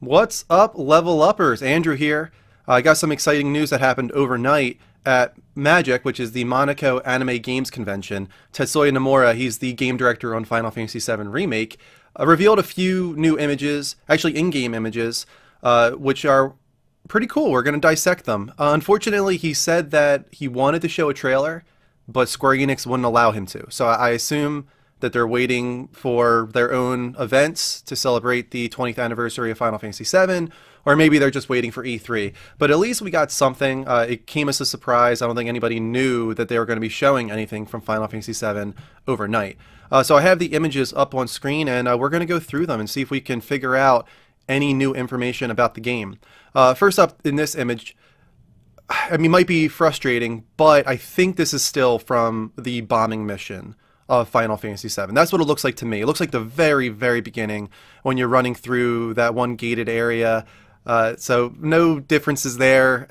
What's up, level uppers? Andrew here. I got some exciting news that happened overnight at Magic, which is the Monaco Anime Games Convention. Tetsuya Nomura, he's the game director on Final Fantasy VII Remake, revealed a few new images, actually in-game images, which are pretty cool. We're going to dissect them. Unfortunately, he said that he wanted to show a trailer, but Square Enix wouldn't allow him to. So I assume that they're waiting for their own events to celebrate the 20th anniversary of Final Fantasy VII, or maybe they're just waiting for E3. But at least we got something. It came as a surprise. I don't think anybody knew that they were going to be showing anything from Final Fantasy VII overnight. So I have the images up on screen, and we're going to go through them and see if we can figure out any new information about the game. First up in this image, I mean, might be frustrating, but I think this is still from the bombing mission of Final Fantasy VII. That's what it looks like to me. It looks like the very, very beginning when you're running through that one gated area. So no differences there.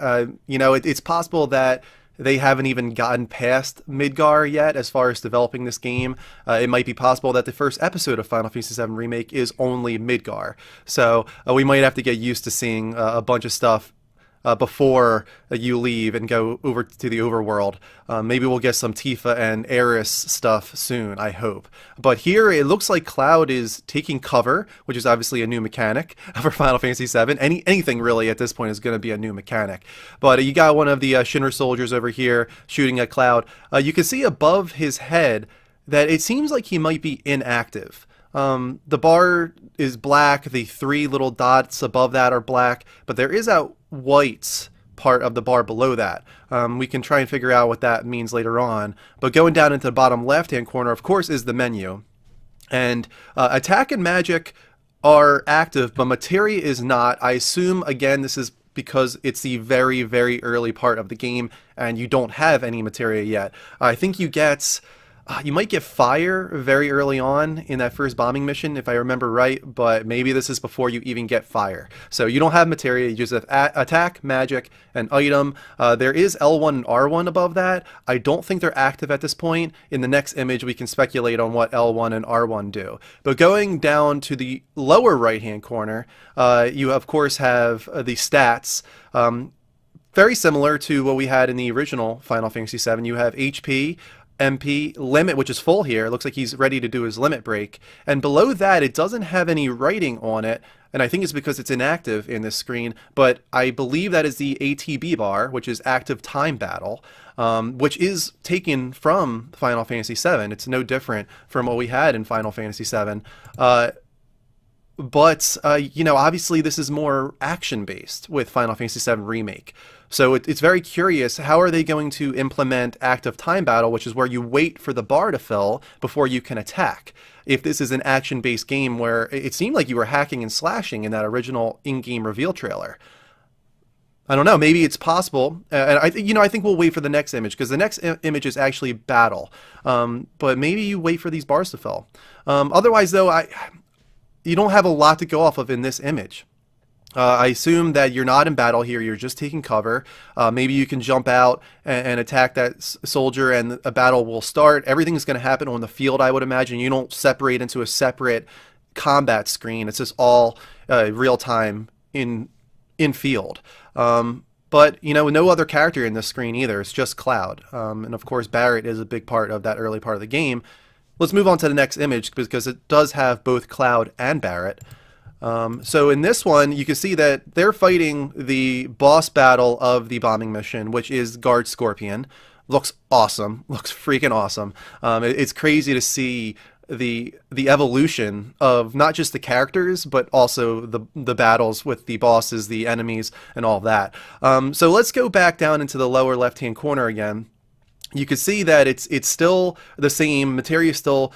It's possible that they haven't even gotten past Midgar yet as far as developing this game. It might be possible that the first episode of Final Fantasy VII Remake is only Midgar. So we might have to get used to seeing a bunch of stuff before you leave and go over to the overworld. Maybe we'll get some Tifa and Eris stuff soon, I hope. But here it looks like Cloud is taking cover, which is obviously a new mechanic for Final Fantasy VII. Anything really at this point is going to be a new mechanic. But you got one of the Shinra soldiers over here shooting at Cloud. You can see above his head that it seems like he might be inactive. The bar is black, the three little dots above that are black, but there is a white part of the bar below that. We can try and figure out what that means later on. But going down into the bottom left-hand corner, of course, is the menu. And attack and magic are active, but materia is not. I assume, again, this is because it's the very, very early part of the game, and you don't have any materia yet. I think you might get fire very early on in that first bombing mission, if I remember right, but maybe this is before you even get fire. So you don't have materia, you just have attack, magic, and item. There is L1 and R1 above that. I don't think they're active at this point. In the next image, we can speculate on what L1 and R1 do. But going down to the lower right-hand corner, you of course have the stats. Very similar to what we had in the original Final Fantasy VII. You have HP, MP, limit, which is full here. It looks like he's ready to do his limit break. And below that, it doesn't have any writing on it, and I think it's because it's inactive in this screen, but I believe that is the ATB bar, which is Active Time Battle, which is taken from Final Fantasy VII. It's no different from what we had in Final Fantasy VII. But obviously this is more action-based with Final Fantasy VII Remake. So it's very curious, how are they going to implement Active Time Battle, which is where you wait for the bar to fill before you can attack? If this is an action-based game where it seemed like you were hacking and slashing in that original in-game reveal trailer. I don't know, maybe it's possible. And I think we'll wait for the next image, because the next image is actually battle. But maybe you wait for these bars to fill. Otherwise, though, you don't have a lot to go off of in this image. I assume that you're not in battle here, you're just taking cover. Maybe you can jump out and attack that soldier and a battle will start. Everything's going to happen on the field, I would imagine. You don't separate into a separate combat screen. It's just all real time in field. But, no other character in this screen either. It's just Cloud. And of course, Barrett is a big part of that early part of the game. Let's move on to the next image, because it does have both Cloud and Barrett. So in this one, you can see that they're fighting the boss battle of the bombing mission, which is Guard Scorpion. Looks awesome. Looks freaking awesome. It's crazy to see the evolution of not just the characters, but also the battles with the bosses, the enemies, and all of that. So let's go back down into the lower left-hand corner again. You can see that it's still the same. Materia is still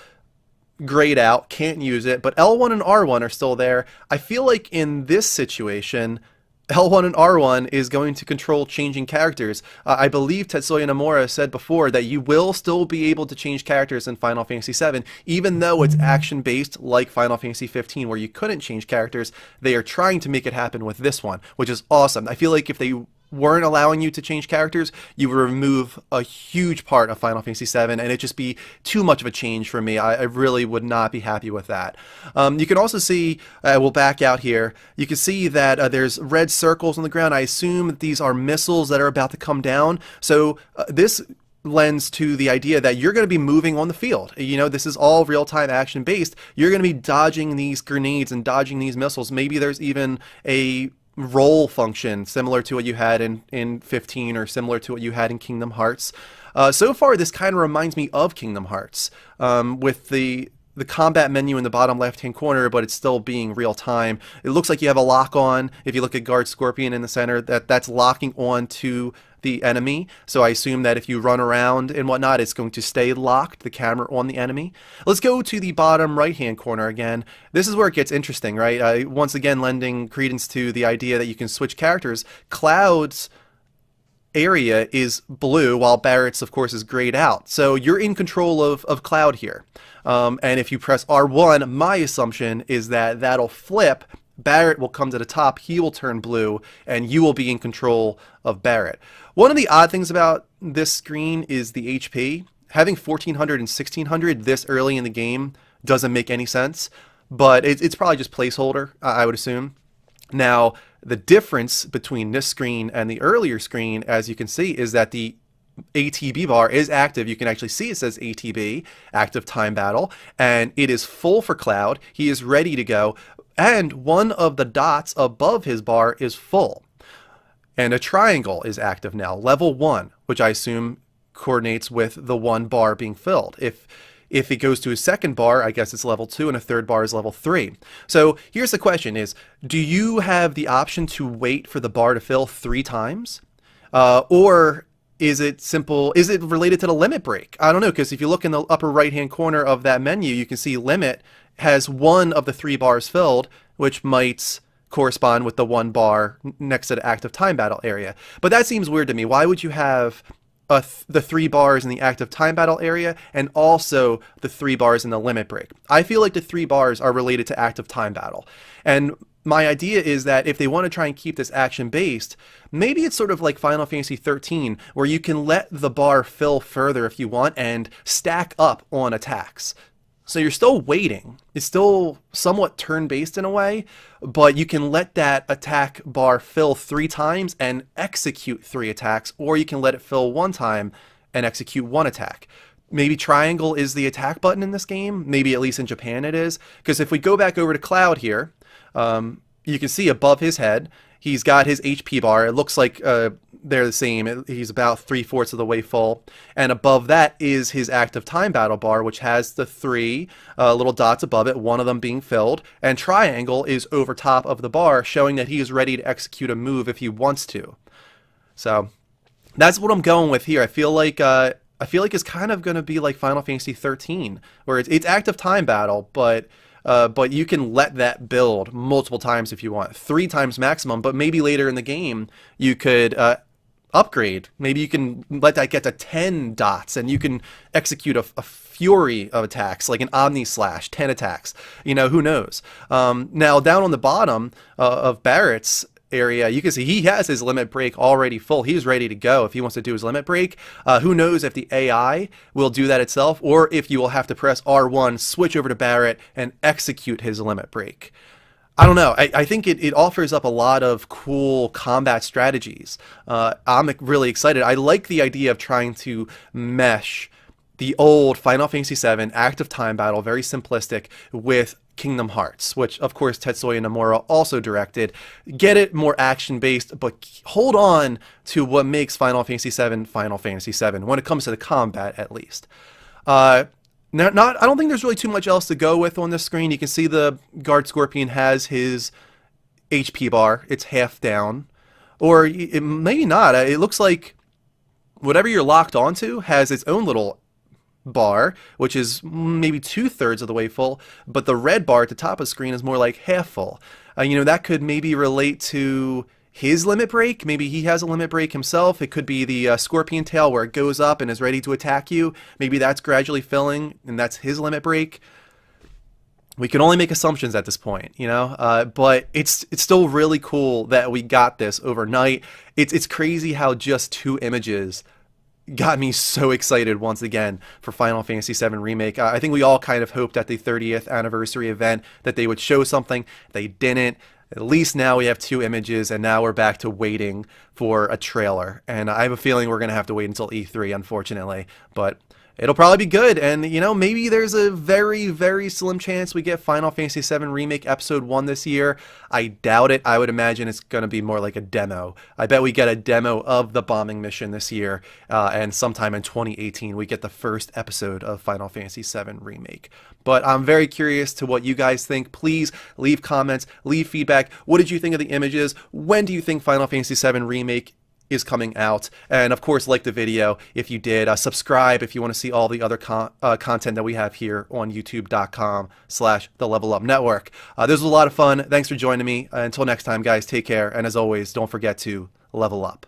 grayed out, can't use it, but L1 and R1 are still there. I feel like in this situation, L1 and R1 is going to control changing characters. I believe Tetsuya Nomura said before that you will still be able to change characters in Final Fantasy VII, even though it's action-based like Final Fantasy 15, where you couldn't change characters. They are trying to make it happen with this one, which is awesome. I feel like if they weren't allowing you to change characters, you would remove a huge part of Final Fantasy VII, and it'd just be too much of a change for me. I really would not be happy with that. You can also see, we'll back out here, you can see that there's red circles on the ground. I assume that these are missiles that are about to come down. So this lends to the idea that you're going to be moving on the field. You know, this is all real-time action based. You're going to be dodging these grenades and dodging these missiles. Maybe there's even a roll function similar to what you had in 15 or similar to what you had in Kingdom Hearts. So far, this kind of reminds me of Kingdom Hearts with the combat menu in the bottom left-hand corner, but it's still being real time. It looks like you have a lock on. If you look at Guard Scorpion in the center, that's locking on to the enemy. So I assume that if you run around and whatnot, it's going to stay locked, the camera on the enemy. Let's go to the bottom right-hand corner again. This is where it gets interesting, right? Once again, lending credence to the idea that you can switch characters. Cloud's area is blue, while Barrett's, of course, is grayed out. So you're in control of Cloud here. And if you press R1, my assumption is that that'll flip. Barrett will come to the top, he will turn blue, and you will be in control of Barrett. One of the odd things about this screen is the HP. Having 1400 and 1600 this early in the game doesn't make any sense, but it's probably just placeholder, I would assume. Now, the difference between this screen and the earlier screen, as you can see, is that the ATB bar is active. You can actually see it says ATB, Active Time Battle, and it is full for Cloud. He is ready to go, and one of the dots above his bar is full. And a triangle is active now, level 1, which I assume coordinates with the one bar being filled. If it goes to a second bar, I guess it's level 2, and a third bar is level 3. So here's the question is, do you have the option to wait for the bar to fill 3 times? Or is it simple? Is it related to the limit break? I don't know, because if you look in the upper right-hand corner of that menu, you can see limit has one of the 3 bars filled, which might correspond with the 1 bar next to the active time battle area. But that seems weird to me. Why would you have the 3 bars in the active time battle area and also the 3 bars in the limit break? I feel like the 3 bars are related to active time battle. And my idea is that if they want to try and keep this action-based, maybe it's sort of like Final Fantasy 13, where you can let the bar fill further if you want and stack up on attacks. So you're still waiting. It's still somewhat turn-based in a way, but you can let that attack bar fill 3 times and execute 3 attacks, or you can let it fill 1 time and execute 1 attack. Maybe triangle is the attack button in this game. Maybe at least in Japan it is. Because if we go back over to Cloud here, you can see above his head, he's got his HP bar. It looks like they're the same. He's about 3/4 of the way full. And above that is his active time battle bar, which has the 3 little dots above it, one of them being filled. And triangle is over top of the bar, showing that he is ready to execute a move if he wants to. So that's what I'm going with here. I feel like it's kind of going to be like Final Fantasy 13, where it's active time battle, but you can let that build multiple times if you want, 3 times maximum, but maybe later in the game you could upgrade. Maybe you can let that get to 10 dots and you can execute a fury of attacks, like an Omni Slash, 10 attacks. You know, who knows? Now, down on the bottom of Barrett's area, you can see he has his limit break already full. He's ready to go if he wants to do his limit break. Who knows if the AI will do that itself, or if you will have to press R1, switch over to Barrett, and execute his limit break. I don't know. I think it offers up a lot of cool combat strategies. I'm really excited. I like the idea of trying to mesh the old Final Fantasy VII active time battle, very simplistic, with Kingdom Hearts, which of course Tetsuya Nomura also directed. Get it more action-based, but hold on to what makes Final Fantasy VII Final Fantasy VII, when it comes to the combat at least. I don't think there's really too much else to go with on this screen. You can see the Guard Scorpion has his HP bar. It's half down. Or maybe not. It looks like whatever you're locked onto has its own little bar, which is maybe 2/3 of the way full, but the red bar at the top of the screen is more like half full. You know, that could maybe relate to his limit break. Maybe he has a limit break himself. It could be the scorpion tail where it goes up and is ready to attack you. Maybe that's gradually filling and that's his limit break. we can only make assumptions at this point, you know. But it's still really cool that we got this overnight. It's crazy how just 2 images got me so excited once again for Final Fantasy VII Remake. I think we all kind of hoped at the 30th anniversary event that they would show something. They didn't. At least now we have 2 images, and now we're back to waiting for a trailer. And I have a feeling we're going to have to wait until E3, unfortunately. But it'll probably be good, and you know, maybe there's a very, very slim chance we get Final Fantasy VII Remake Episode 1 this year. I doubt it. I would imagine it's going to be more like a demo. I bet we get a demo of the bombing mission this year, and sometime in 2018 we get the first episode of Final Fantasy VII Remake. But I'm very curious to what you guys think. Please leave comments, leave feedback. What did you think of the images? When do you think Final Fantasy VII Remake is coming out? And of course, like the video if you did. Subscribe if you want to see all the other content that we have here on youtube.com/The Level Up Network. This was a lot of fun. Thanks for joining me. Until next time, guys, take care. And as always, don't forget to level up.